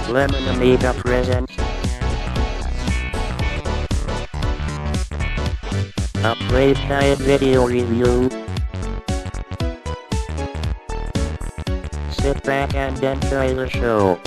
Lemon Amiga presents a Playguide video review. Sit back and enjoy the show.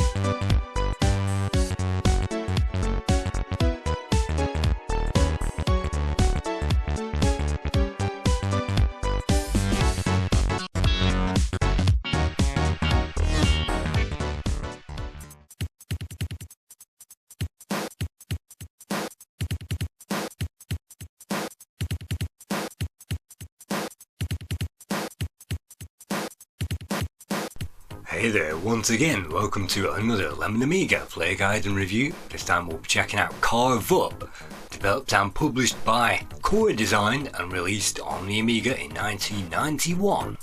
Hey there, once again, welcome to another Lemon Amiga Play Guide and Review. This time we'll be checking out CarVup, developed and published by Core Design and released on the Amiga in 1991.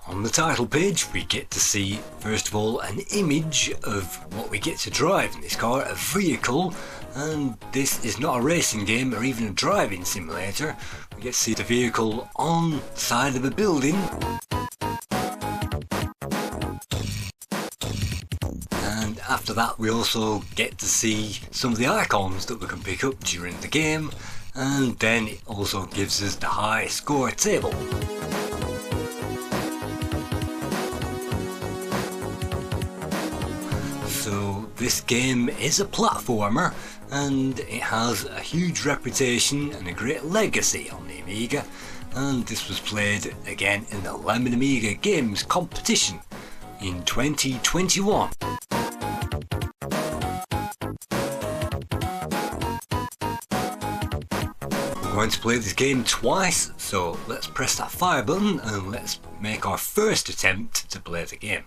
On the title page we get to see, first of all, an image of what we get to drive in this car, a vehicle. And this is not a racing game or even a driving simulator. We get to see the vehicle on the side of a building. And after that we also get to see some of the icons that we can pick up during the game. And then it also gives us the high score table. So this game is a platformer, and it has a huge reputation and a great legacy on the Amiga, and this was played again in the Lemon Amiga Games competition in 2021. We're going to play this game twice, so let's press that fire button and let's make our first attempt to play the game.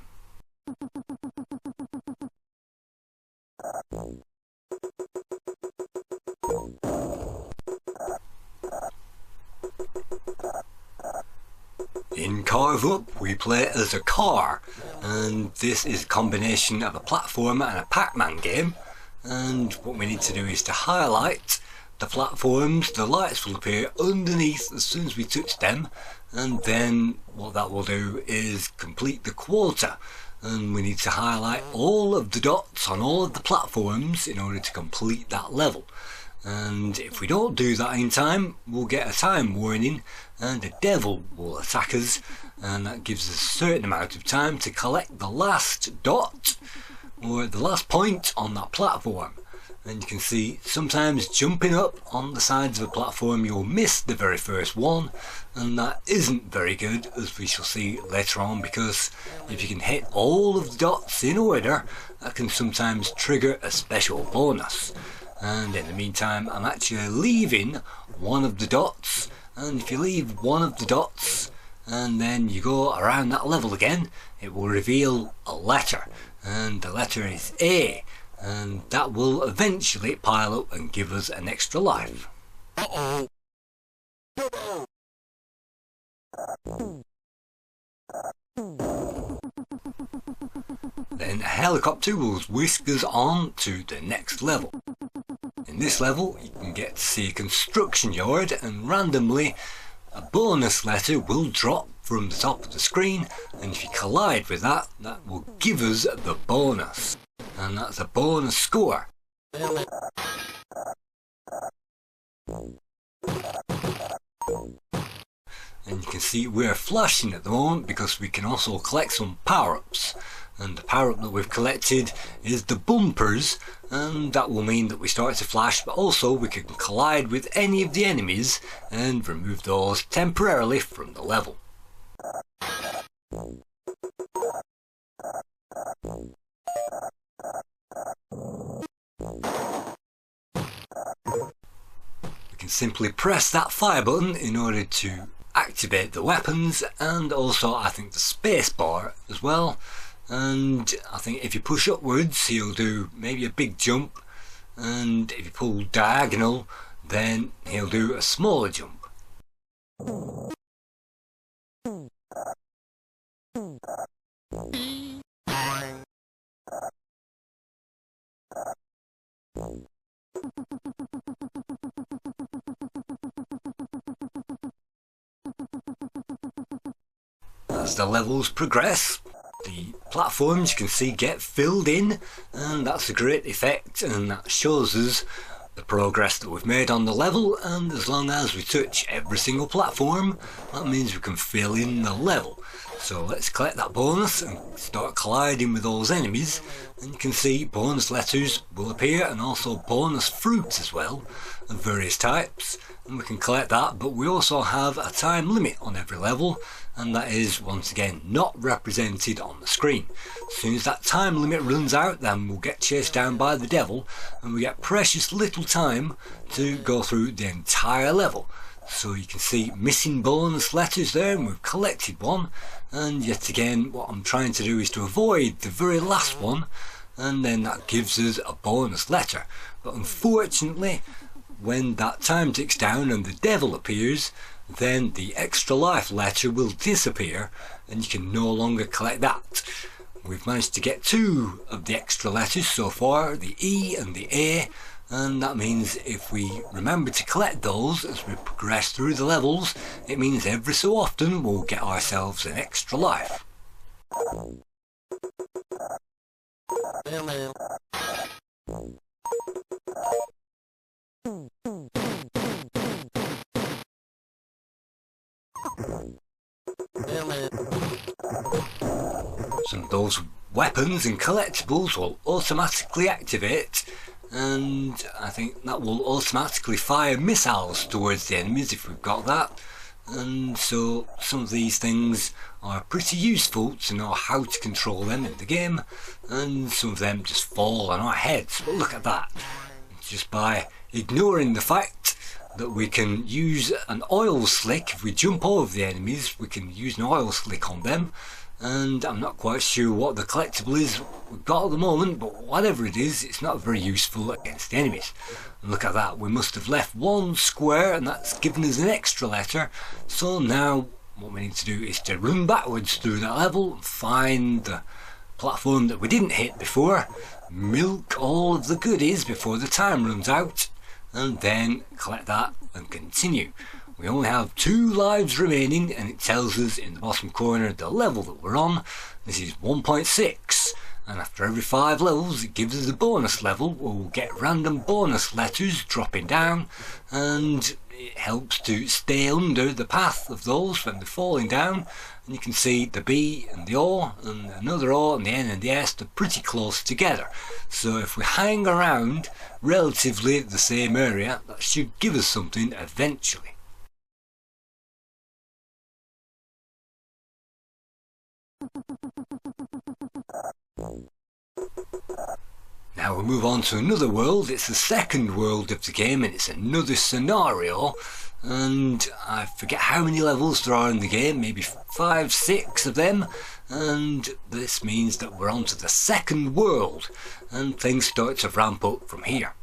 In CarVup we play as a car, and this is a combination of a platformer and a Pac-Man game, and what we need to do is to highlight the platforms. The lights will appear underneath as soon as we touch them, and then what that will do is complete the quarter, and we need to highlight all of the dots on all of the platforms in order to complete that level. And if we don't do that in time, we'll get a time warning and a devil will attack us, and that gives us a certain amount of time to collect the last dot or the last point on that platform. And you can see sometimes jumping up on the sides of a platform you'll miss the very first one, and that isn't very good, as we shall see later on, because if you can hit all of the dots in order, that can sometimes trigger a special bonus. And in the meantime I'm actually leaving one of the dots, and if you leave one of the dots and then you go around that level again, it will reveal a letter, and the letter is A, and that will eventually pile up and give us an extra life. Then a helicopter will whisk us on to the next level. In this level you can get to see a construction yard, and randomly a bonus letter will drop from the top of the screen, and if you collide with that, that will give us the bonus, and that's a bonus score. And you can see we're flashing at the moment because we can also collect some power-ups, and the power-up that we've collected is the bumpers, and that will mean that we start to flash, but also we can collide with any of the enemies and remove those temporarily from the level. We can simply press that fire button in order to activate the weapons, and also I think the space bar as well. And I think if you push upwards he'll do maybe a big jump, and if you pull diagonal then he'll do a smaller jump. as the levels progress, the platforms you can see get filled in, and that's a great effect, and that shows us the progress that we've made on the level. And as long as we touch every single platform, that means we can fill in the level. So let's collect that bonus and start colliding with those enemies, and you can see bonus letters will appear, and also bonus fruit as well of various types, and we can collect that. But we also have a time limit on every level, and that is once again not represented on the screen. As soon as that time limit runs out, then we'll get chased down by the devil, and we get precious little time to go through the entire level. So you can see missing bonus letters there, and we've collected one, and yet again what I'm trying to do is to avoid the very last one, and then that gives us a bonus letter. But unfortunately, when that time ticks down and the devil appears, then the extra life letter will disappear, and you can no longer collect that. We've managed to get 2 of the extra letters so far, the E and the A, and that means if we remember to collect those as we progress through the levels, it means every so often we'll get ourselves an extra life. Some of those weapons and collectibles will automatically activate, and I think that will automatically fire missiles towards the enemies if we've got that. And so some of these things are pretty useful to know how to control them in the game, and some of them just fall on our heads. But look at that, just by ignoring the fact that we can use an oil slick. If we jump over the enemies, we can use an oil slick on them, and I'm not quite sure what the collectible is we've got at the moment, but whatever it is, it's not very useful against the enemies. And look at that, we must have left 1 square, and that's given us an extra letter. So now what we need to do is to run backwards through that level and find the platform that we didn't hit before, milk all of the goodies before the time runs out, and then collect that and continue. We only have 2 lives remaining, and it tells us in the bottom corner the level that we're on. This is 1.6, and after every 5 levels it gives us a bonus level where we'll get random bonus letters dropping down, and it helps to stay under the path of those when they're falling down. And you can see the B and the O and another O and the N and the S, they're pretty close together. So if we hang around relatively the same area, that should give us something eventually. Now we move on to another world. It's the second world of the game, and it's another scenario, and I forget how many levels there are in the game, maybe 5, 6 of them, and this means that we're on to the second world, and things start to ramp up from here.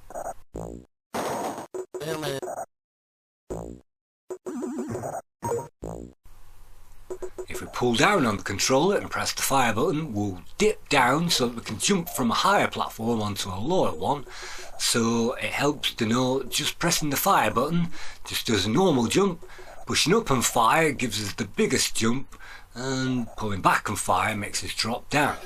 If we pull down on the controller and press the fire button, we'll dip down so that we can jump from a higher platform onto a lower one. So it helps to know just pressing the fire button just does a normal jump, pushing up on fire gives us the biggest jump, and pulling back on fire makes us drop down.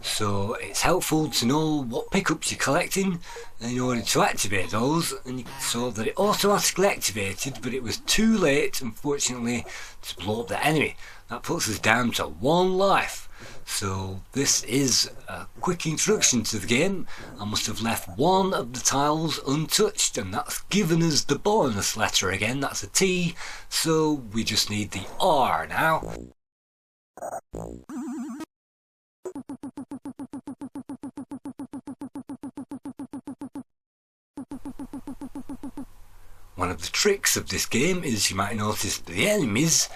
So it's helpful to know what pickups you're collecting in order to activate those, and so that it automatically activated, but it was too late unfortunately to blow up the enemy. That puts us down to 1 life. So this is a quick introduction to the game. I must have left 1 of the tiles untouched, and that's given us the bonus letter again. That's a T, so we just need the R now. One of the tricks of this game is you might notice that the enemies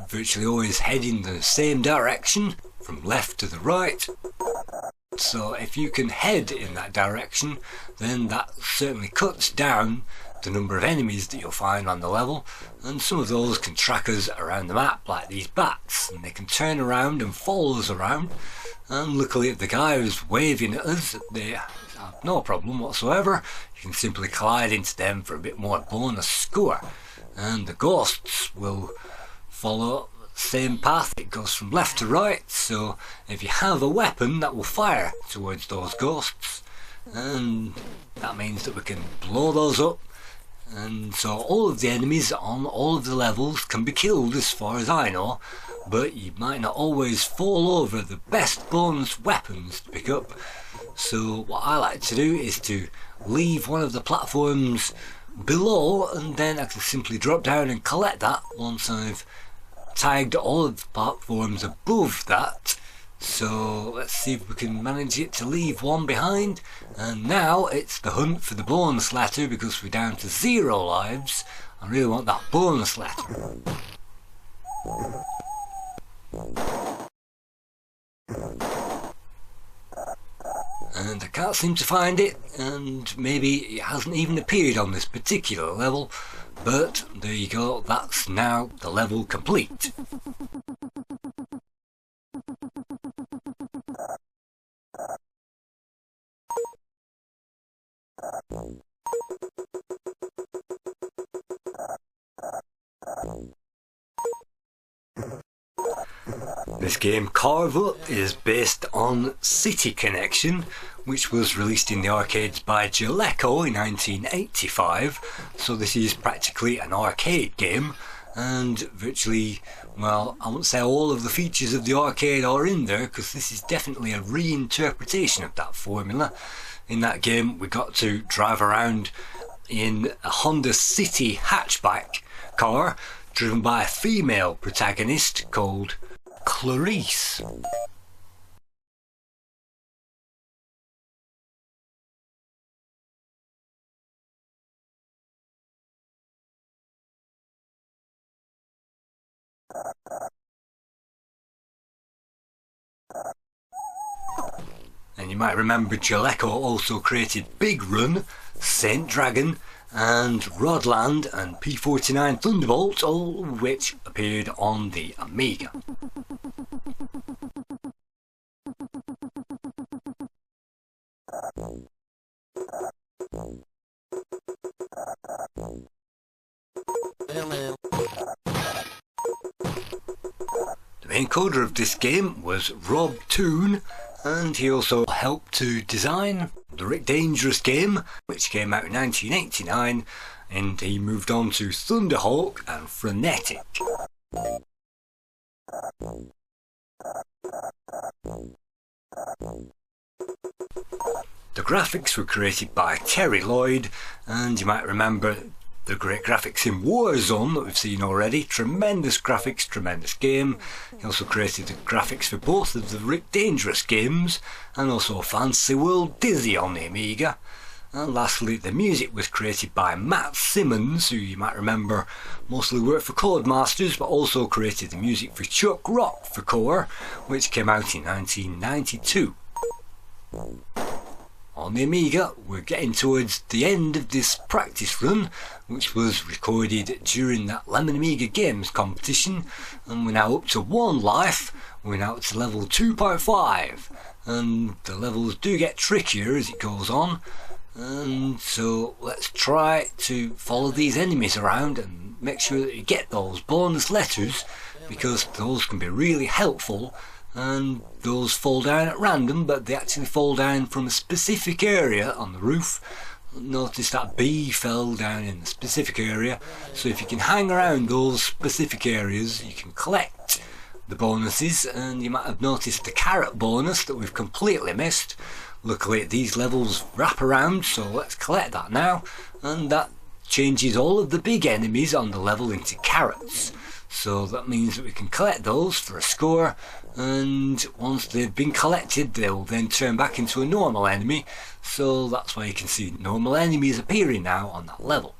virtually always head in the same direction, from left to the right. So if you can head in that direction, then that certainly cuts down the number of enemies that you'll find on the level, and some of those can track us around the map like these bats, and they can turn around and follow us around. And luckily the guy who's waving at us, they have no problem whatsoever. You can simply collide into them for a bit more bonus score, and the ghosts will follow same path, it goes from left to right, so if you have a weapon that will fire towards those ghosts, and that means that we can blow those up, and so all of the enemies on all of the levels can be killed as far as I know, but you might not always fall over the best bonus weapons to pick up. So what I like to do is to leave one of the platforms below, and then I can simply drop down and collect that once I've tagged all of the platforms above that. So let's see if we can manage it to leave one behind, and now it's the hunt for the bonus letter because we're down to 0 lives. I really want that bonus letter. And I can't seem to find it, and maybe it hasn't even appeared on this particular level, but there you go, that's now the level complete. This game CarVup is based on City Connection, which was released in the arcades by Jaleco in 1985, so this is practically an arcade game, and virtually, well, I won't say all of the features of the arcade are in there, because this is definitely a reinterpretation of that formula. In that game we got to drive around in a Honda City hatchback car driven by a female protagonist called Clarice. And you might remember Jaleco also created Big Run, Saint Dragon and Rodland and P49 Thunderbolt, all of which appeared on the Amiga. The main coder of this game was Rob Toon, and he also helped to design the Rick Dangerous game, which came out in 1989, and he moved on to Thunderhawk and Frenetic. The graphics were created by Terry Lloyd, and you might remember the great graphics in Warzone that we've seen already. Tremendous graphics, tremendous game. He also created the graphics for both of the Rick Dangerous games, and also Fantasy World Dizzy on the Amiga. And lastly, the music was created by Matt Simmons, who you might remember mostly worked for Codemasters, but also created the music for Chuck Rock for Core, which came out in 1992. On the Amiga, we're getting towards the end of this practice run, which was recorded during that Lemon Amiga Games competition, and we're now up to 1 life. We're now to level 2.5, and the levels do get trickier as it goes on, and so let's try to follow these enemies around and make sure that you get those bonus letters, because those can be really helpful. And those fall down at random, but they actually fall down from a specific area on the roof. Notice that B fell down in a specific area, so if you can hang around those specific areas you can collect the bonuses. And you might have noticed the carrot bonus that we've completely missed. Luckily these levels wrap around, so let's collect that now, and that changes all of the big enemies on the level into carrots. So that means that we can collect those for a score, and once they've been collected they will then turn back into a normal enemy, so that's why you can see normal enemies appearing now on that level.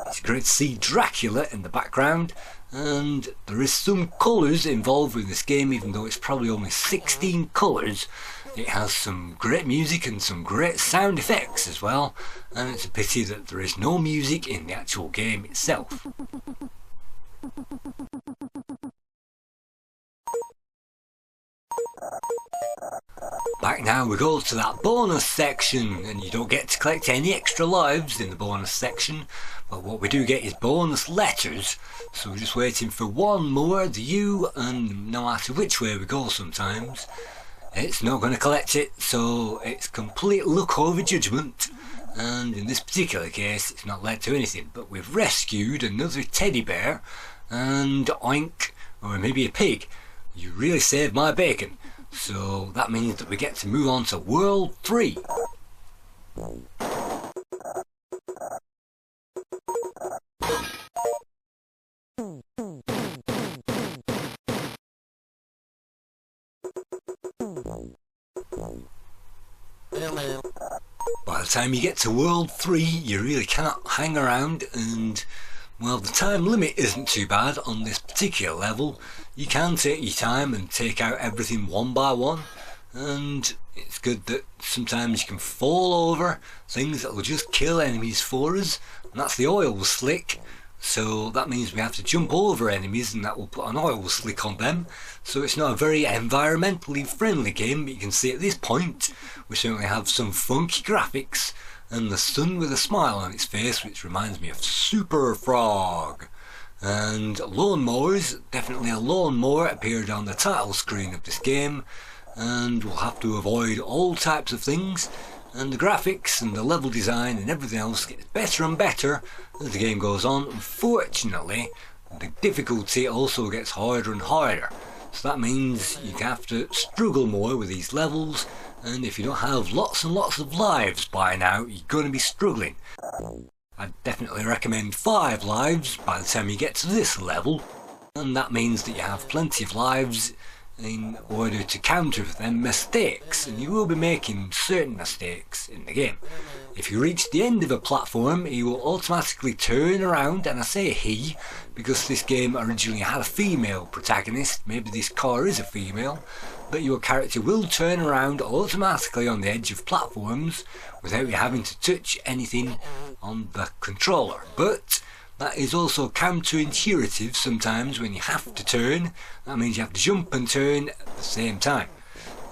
It's great to see Dracula in the background, and there is some colours involved with this game. Even though it's probably only 16 colours, it has some great music and some great sound effects as well, and it's a pity that there is no music in the actual game itself. Back now we go to that bonus section, and you don't get to collect any extra lives in the bonus section, but what we do get is bonus letters. So we're just waiting for one more, the U, and no matter which way we go sometimes, it's not going to collect it, so it's complete luck over judgment. And in this particular case, it's not led to anything, but we've rescued another teddy bear, and oink, or maybe a pig. You really saved my bacon. So that means that we get to move on to World 3. By the time you get to World 3, you really cannot hang around, and well, the time limit isn't too bad on this particular level. You can take your time and take out everything one by one, and it's good that sometimes you can fall over things that will just kill enemies for us, and that's the oil slick. So that means we have to jump over enemies, and that will put an oil slick on them. So it's not a very environmentally friendly game, but you can see at this point we certainly have some funky graphics and the sun with a smile on its face, which reminds me of Super Frog. And lawnmowers, definitely a lawnmower appeared on the title screen of this game, and we'll have to avoid all types of things, and the graphics and the level design and everything else gets better and better as the game goes on. Unfortunately, the difficulty also gets harder and harder, so that means you have to struggle more with these levels, and if you don't have lots and lots of lives by now, you're going to be struggling. I'd definitely recommend 5 lives by the time you get to this level, and that means that you have plenty of lives in order to counter them mistakes, and you will be making certain mistakes in the game. If you reach the end of a platform, he will automatically turn around, and I say he because this game originally had a female protagonist. Maybe this car is a female, but your character will turn around automatically on the edge of platforms without you having to touch anything on the controller. But that is also counterintuitive sometimes when you have to turn. That means you have to jump and turn at the same time.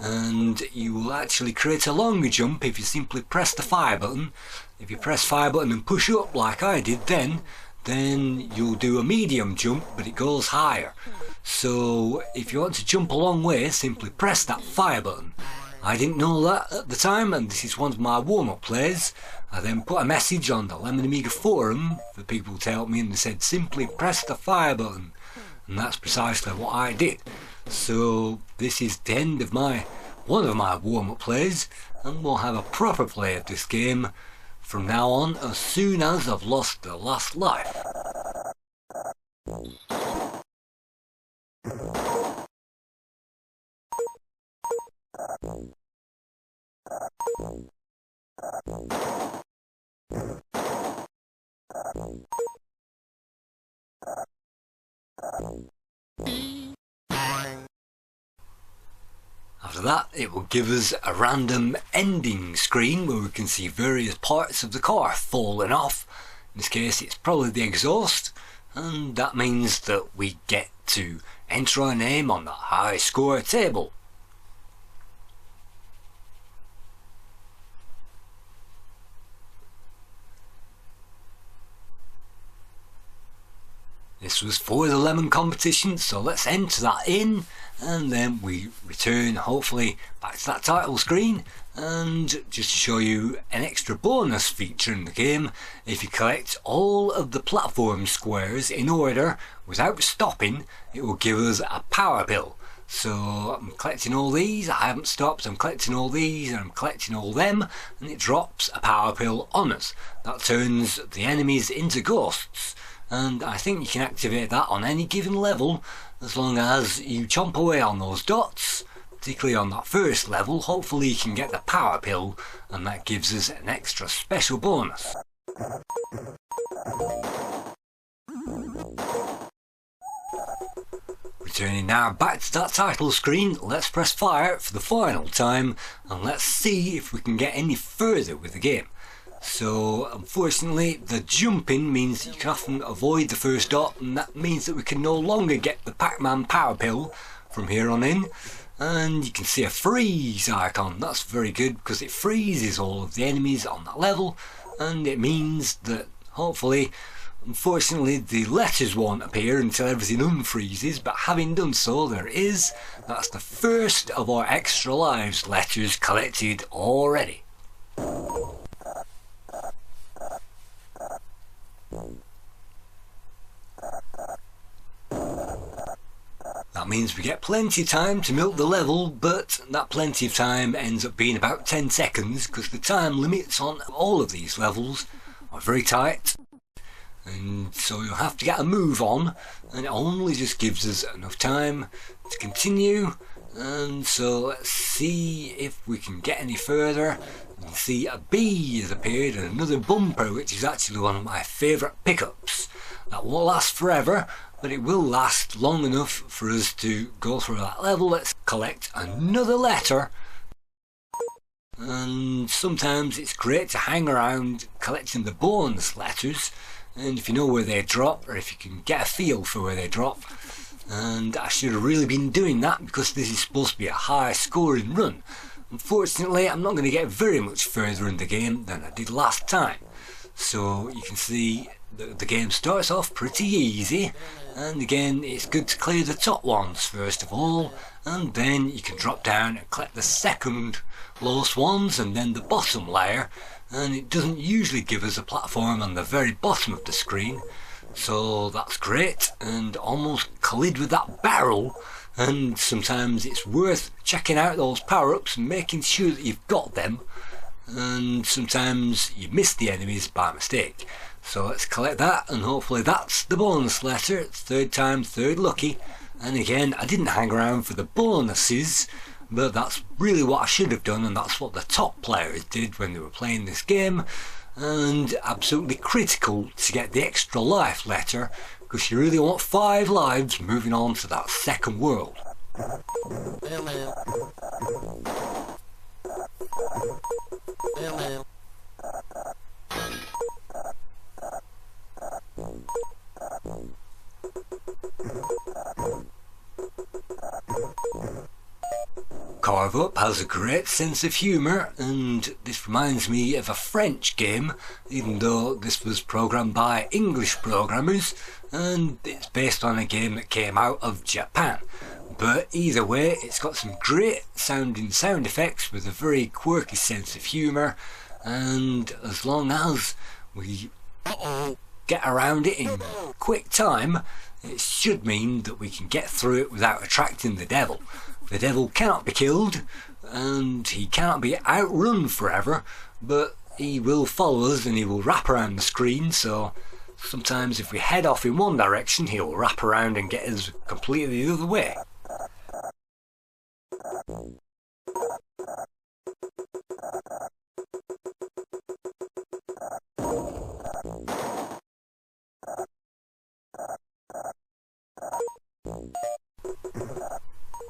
And you will actually create a longer jump if you simply press the fire button. If you press fire button and push up like I did then you'll do a medium jump, but it goes higher. So if you want to jump a long way, simply press that fire button. I didn't know that at the time, and this is one of my warm-up plays. I then put a message on the Lemon Amiga forum for people to help me, and they said simply press the fire button, and that's precisely what I did. So this is the end of one of my warm-up plays, and we'll have a proper play of this game from now on as soon as I've lost the last life. After that, it will give us a random ending screen where we can see various parts of the car falling off. In this case, it's probably the exhaust, and that means that we get to enter our name on the high score table. This was for the lemon competition, so let's enter that in, and then we return hopefully back to that title screen. And just to show you an extra bonus feature in the game, if you collect all of the platform squares in order without stopping, it will give us a power pill. So I'm collecting all these, I haven't stopped, I'm collecting all these, and I'm collecting all them, and it drops a power pill on us. That turns the enemies into ghosts. And I think you can activate that on any given level as long as you chomp away on those dots, particularly on that first level. Hopefully you can get the power pill, and that gives us an extra special bonus. Returning now back to that title screen, let's press fire for the final time, and let's see if we can get any further with the game. So unfortunately the jumping means that you can often avoid the first dot, and that means that we can no longer get the Pac-Man power pill from here on in. and you can see a freeze icon. That's very good because it freezes all of the enemies on that level, and it means that hopefully, unfortunately, the letters won't appear until everything unfreezes, but having done so, there it is. That's the first of our extra lives letters collected already. That means we get plenty of time to milk the level, but that plenty of time ends up being about 10 seconds because the time limits on all of these levels are very tight, and so you'll have to get a move on, and it only just gives us enough time to continue. And so let's see if we can get any further. You can see a bee has appeared and another bumper, which is actually one of my favourite pickups. That won't last forever, but it will last long enough for us to go through that level. Let's collect another letter. And sometimes it's great to hang around collecting the bonus letters, and if you know where they drop, or if you can get a feel for where they drop. And I should have really been doing that because this is supposed to be a high scoring run. Unfortunately, I'm not going to get very much further in the game than I did last time. So you can see the game starts off pretty easy, and again it's good to clear the top ones first of all, and then you can drop down and collect the second lowest ones and then the bottom layer, and it doesn't usually give us a platform on the very bottom of the screen, so that's great. And almost collide with that barrel, and sometimes it's worth checking out those power-ups and making sure that you've got them, and sometimes you miss the enemies by mistake. So let's collect that, and hopefully that's the bonus letter. It's third time, third lucky. And again, I didn't hang around for the bonuses, but that's really what I should have done, and that's what the top players did when they were playing this game. And absolutely critical to get the extra life letter, because you really want 5 lives moving on to that second world. CarVup has a great sense of humour, and this reminds me of a French game, even though this was programmed by English programmers, and it's based on a game that came out of Japan. But either way, it's got some great sounding sound effects with a very quirky sense of humour, and as long as we get around it in quick time, it should mean that we can get through it without attracting the devil. The devil cannot be killed, and he cannot be outrun forever, but he will follow us and he will wrap around the screen, so sometimes if we head off in one direction, he'll wrap around and get us completely the other way.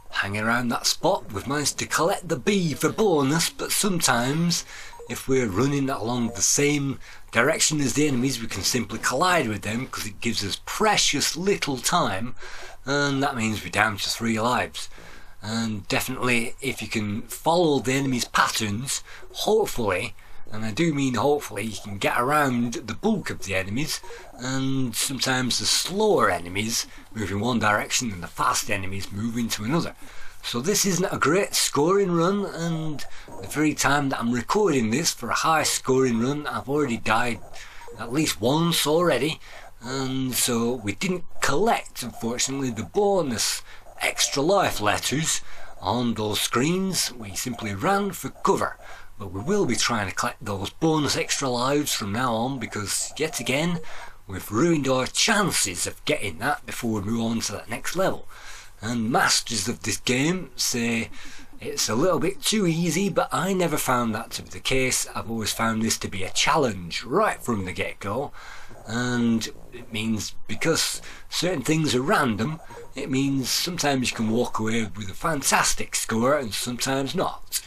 Hanging around that spot, we've managed to collect the bee for bonus, but sometimes if we're running along the same direction as the enemies, we can simply collide with them because it gives us precious little time, and that means we're down to 3 lives. And definitely if you can follow the enemy's patterns, hopefully, and I do mean hopefully, you can get around the bulk of the enemies, and sometimes the slower enemies move in one direction and the fast enemies move into another. So this isn't a great scoring run, and the very time that I'm recording this for a high scoring run, I've already died at least once already, and so we didn't collect, unfortunately, the bonus extra life letters on those screens. We simply ran for cover. But we will be trying to collect those bonus extra lives from now on, because yet again we've ruined our chances of getting that before we move on to that next level. And masters of this game say it's a little bit too easy, but I never found that to be the case. I've always found this to be a challenge right from the get-go, and it means because certain things are random, it means sometimes you can walk away with a fantastic score and sometimes not.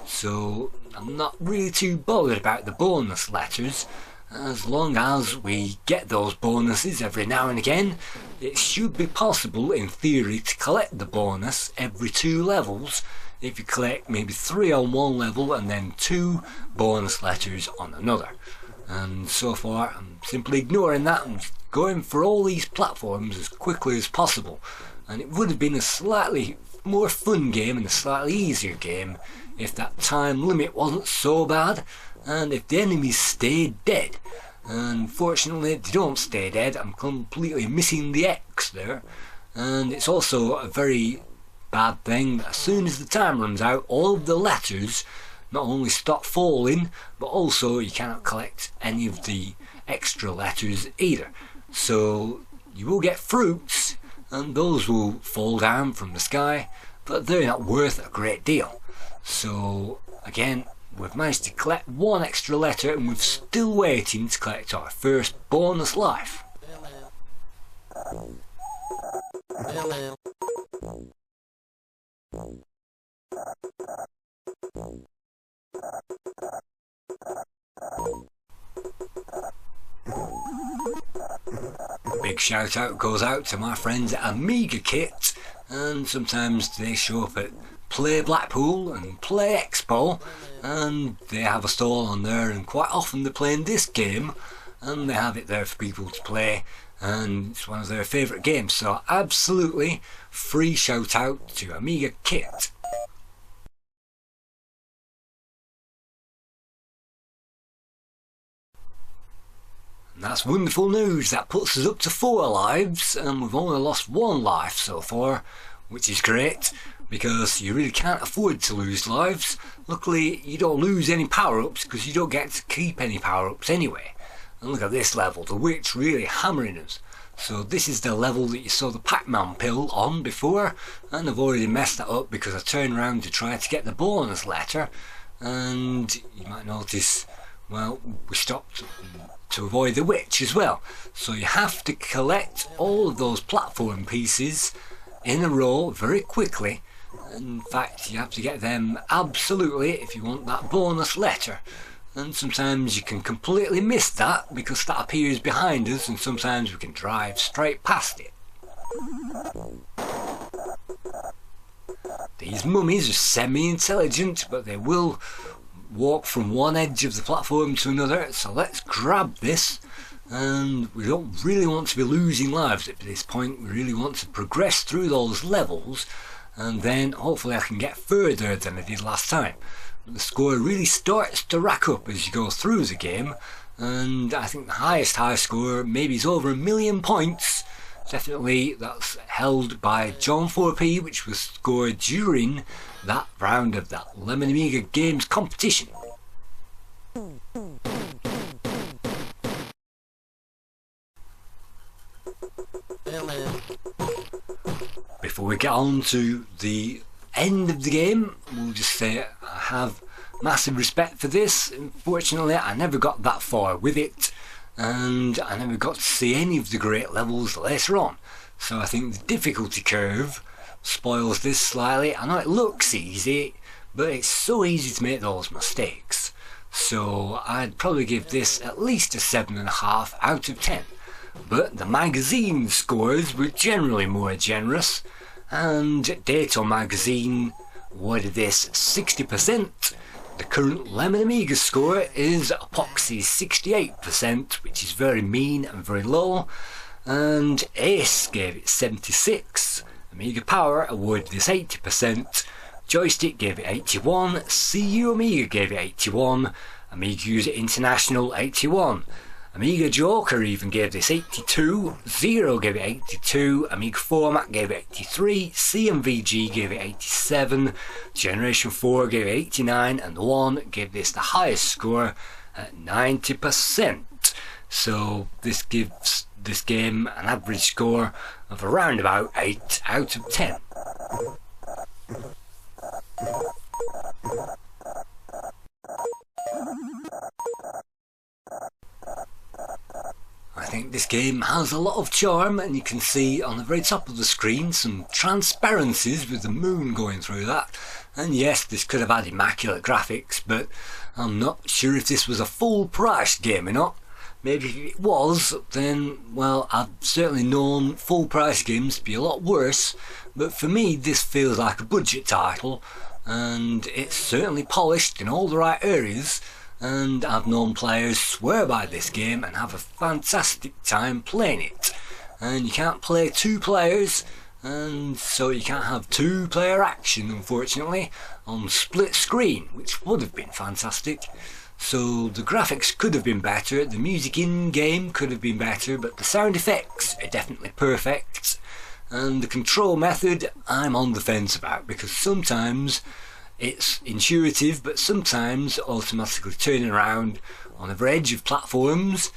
So I'm not really too bothered about the bonus letters, as long as we get those bonuses every now and again, it should be possible in theory to collect the bonus every 2 levels if you collect maybe 3 on one level and then 2 bonus letters on another. And so far I'm simply ignoring that and going for all these platforms as quickly as possible, and it would have been a slightly more fun game and a slightly easier game if that time limit wasn't so bad and if the enemies stayed dead. Unfortunately they don't stay dead. I'm completely missing the X there, and it's also a very bad thing that as soon as the time runs out, all of the letters not only stop falling, but also you cannot collect any of the extra letters either. So you will get fruits and those will fall down from the sky, but they're not worth a great deal. So again, we've managed to collect 1 extra letter and we're still waiting to collect our first bonus life. Big shout out goes out to my friends at Amiga Kit, and sometimes they show up at Play Blackpool and Play Expo, and they have a stall on there, and quite often they're playing this game and they have it there for people to play, and it's one of their favourite games. So absolutely free shout out to Amiga Kit. And that's wonderful news. That puts us up to 4 lives, and we've only lost 1 life so far, which is great because you really can't afford to lose lives. Luckily you don't lose any power-ups because you don't get to keep any power-ups anyway. And look at this level, the witch really hammering us. So this is the level that you saw the Pac-Man pill on before, and I've already messed that up because I turned around to try to get the bonus letter, and you might notice, well, we stopped to avoid the witch as well. So you have to collect all of those platform pieces in a row very quickly. In fact, you have to get them absolutely if you want that bonus letter, and sometimes you can completely miss that because that appears behind us, and sometimes we can drive straight past it. These mummies are semi-intelligent, but they will walk from one edge of the platform to another, so let's grab this. And we don't really want to be losing lives at this point. We really want to progress through those levels, and then hopefully I can get further than I did last time. The score really starts to rack up as you go through the game, and I think the highest high score maybe is over 1 million points. Definitely that's held by John 4P, which was scored during that round of that Lemon Amiga Games competition. Before we get on to the end of the game, we'll just say I have massive respect for this. Unfortunately I never got that far with it, and I never got to see any of the great levels later on, so I think the difficulty curve spoils this slightly. I know it looks easy, but it's so easy to make those mistakes, so I'd probably give this at least a 7.5 out of 10. But the magazine scores were generally more generous, and Dato magazine awarded this 60%. The current Lemon Amiga score is Epoxy's 68%, which is very mean and very low, and Ace gave it 76. Amiga Power awarded this 80%, Joystick gave it 81, CU Amiga gave it 81, Amiga User International 81. Amiga Joker even gave this 82, Zero gave it 82, Amiga Format gave it 83, CMVG gave it 87, Generation 4 gave it 89, and 1 gave this the highest score at 90%. So this gives this game an average score of around about 8 out of 10. I think this game has a lot of charm, and you can see on the very top of the screen some transparencies with the moon going through that. And yes, this could have had immaculate graphics, but I'm not sure if this was a full price game or not. Maybe if it was, then, well, I've certainly known full price games to be a lot worse, but for me this feels like a budget title, and it's certainly polished in all the right areas, and I've known players swear by this game and have a fantastic time playing it. And you can't play 2 players, and so you can't have 2-player action, unfortunately, on split screen, which would have been fantastic. So the graphics could have been better, the music in game could have been better, but the sound effects are definitely perfect. And the control method I'm on the fence about, because sometimes it's intuitive, but sometimes automatically turning around on the edge of platforms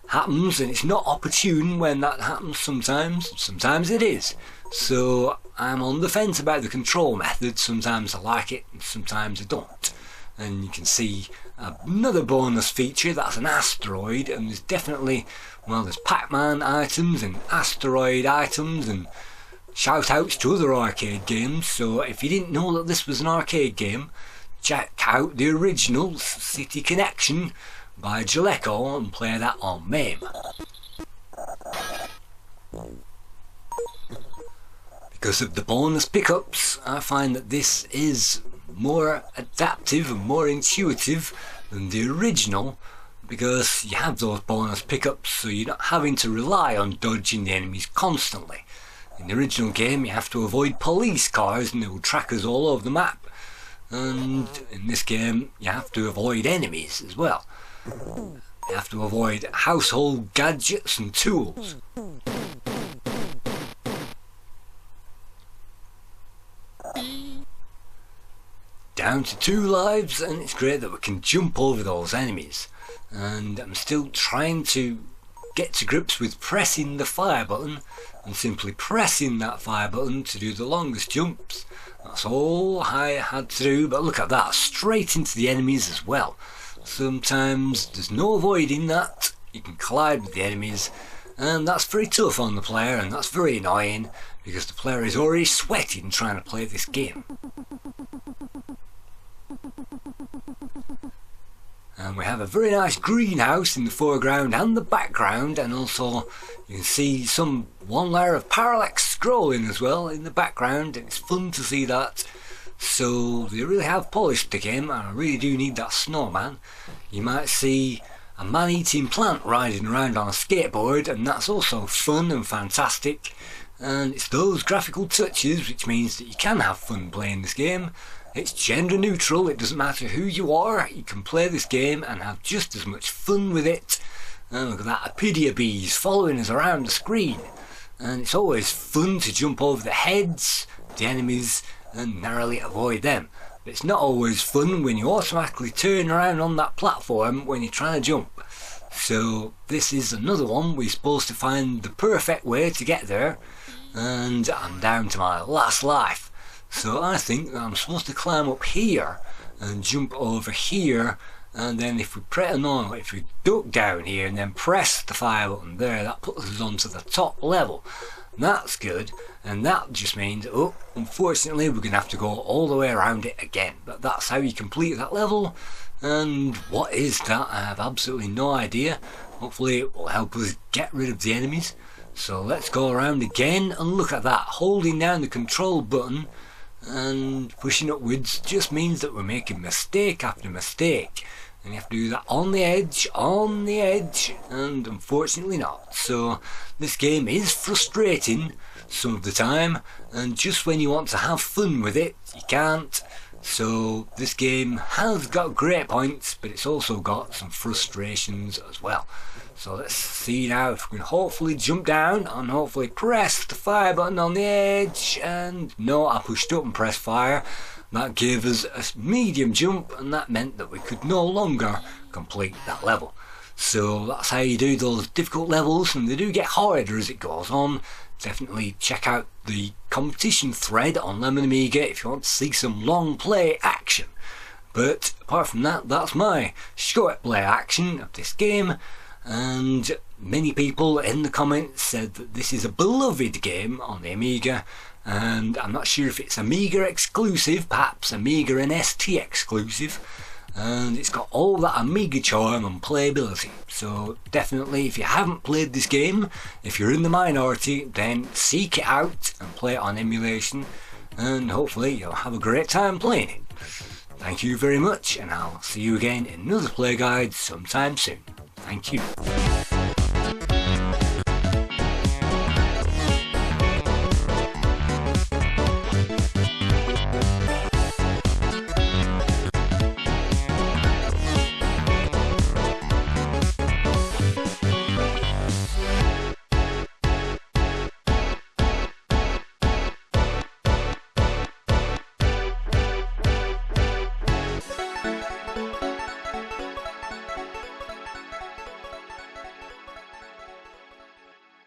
happens, and it's not opportune when that happens. Sometimes it is. So I'm on the fence about the control method. Sometimes I like it and sometimes I don't. And you can see another bonus feature, that's an asteroid, and there's definitely, well, there's Pac-Man items and asteroid items and shout outs to other arcade games. So if you didn't know that this was an arcade game, check out the original City Connection by Jaleco and play that on MAME. Because of the bonus pickups, I find that this is more adaptive and more intuitive than the original, because you have those bonus pickups, so you're not having to rely on dodging the enemies constantly. In the original game you have to avoid police cars and they will track us all over the map, and in this game you have to avoid enemies as well. You have to avoid household gadgets and tools. Down to 2 lives, and it's great that we can jump over those enemies. And I'm still trying to get to grips with pressing the fire button and simply pressing that fire button to do the longest jumps. That's all I had to do, but look at that, straight into the enemies as well. Sometimes there's no avoiding that, you can collide with the enemies, and that's very tough on the player, and that's very annoying because the player is already sweating trying to play this game. And we have a very nice greenhouse in the foreground and the background, and also you can see one layer of parallax scrolling as well in the background, and it's fun to see that. So they really have polished the game, and I really do need that snowman. You might see a man-eating plant riding around on a skateboard, and that's also fun and fantastic. And it's those graphical touches which means that you can have fun playing this game. It's gender neutral, it doesn't matter who you are, you can play this game and have just as much fun with it. And look at that, Apidia bees following us around the screen. And it's always fun to jump over the heads of the enemies and narrowly avoid them. But it's not always fun when you automatically turn around on that platform when you're trying to jump. So this is another one we're supposed to find the perfect way to get there. And I'm down to my last life. So I think that I'm supposed to climb up here and jump over here, and then if we duck down here and then press the fire button there, that puts us onto the top level. And that's good, and that just means, oh, unfortunately we're going to have to go all the way around it again. But that's how you complete that level, and what is that? I have absolutely no idea. Hopefully it will help us get rid of the enemies. So let's go around again, and look at that, holding down the control button and pushing upwards just means that we're making mistake after mistake, and you have to do that on the edge, and unfortunately not. So this game is frustrating some of the time, and just when you want to have fun with it, you can't. So this game has got great points, but it's also got some frustrations as well. So let's see now if we can hopefully jump down and hopefully press the fire button on the edge. And no, I pushed up and pressed fire. That gave us a medium jump, and that meant that we could no longer complete that level. So that's how you do those difficult levels, and they do get harder as it goes on. Definitely check out the competition thread on Lemon Amiga if you want to see some long play action. But apart from that, that's my short play action of this game. And many people in the comments said that this is a beloved game on the Amiga, and I'm not sure if it's Amiga exclusive, perhaps Amiga and ST exclusive. and it's got all that Amiga charm and playability. So definitely, if you haven't played this game, if you're in the minority, then seek it out and play it on emulation, and hopefully you'll have a great time playing it. Thank you very much, and I'll see you again in another Playguide sometime soon. Thank you.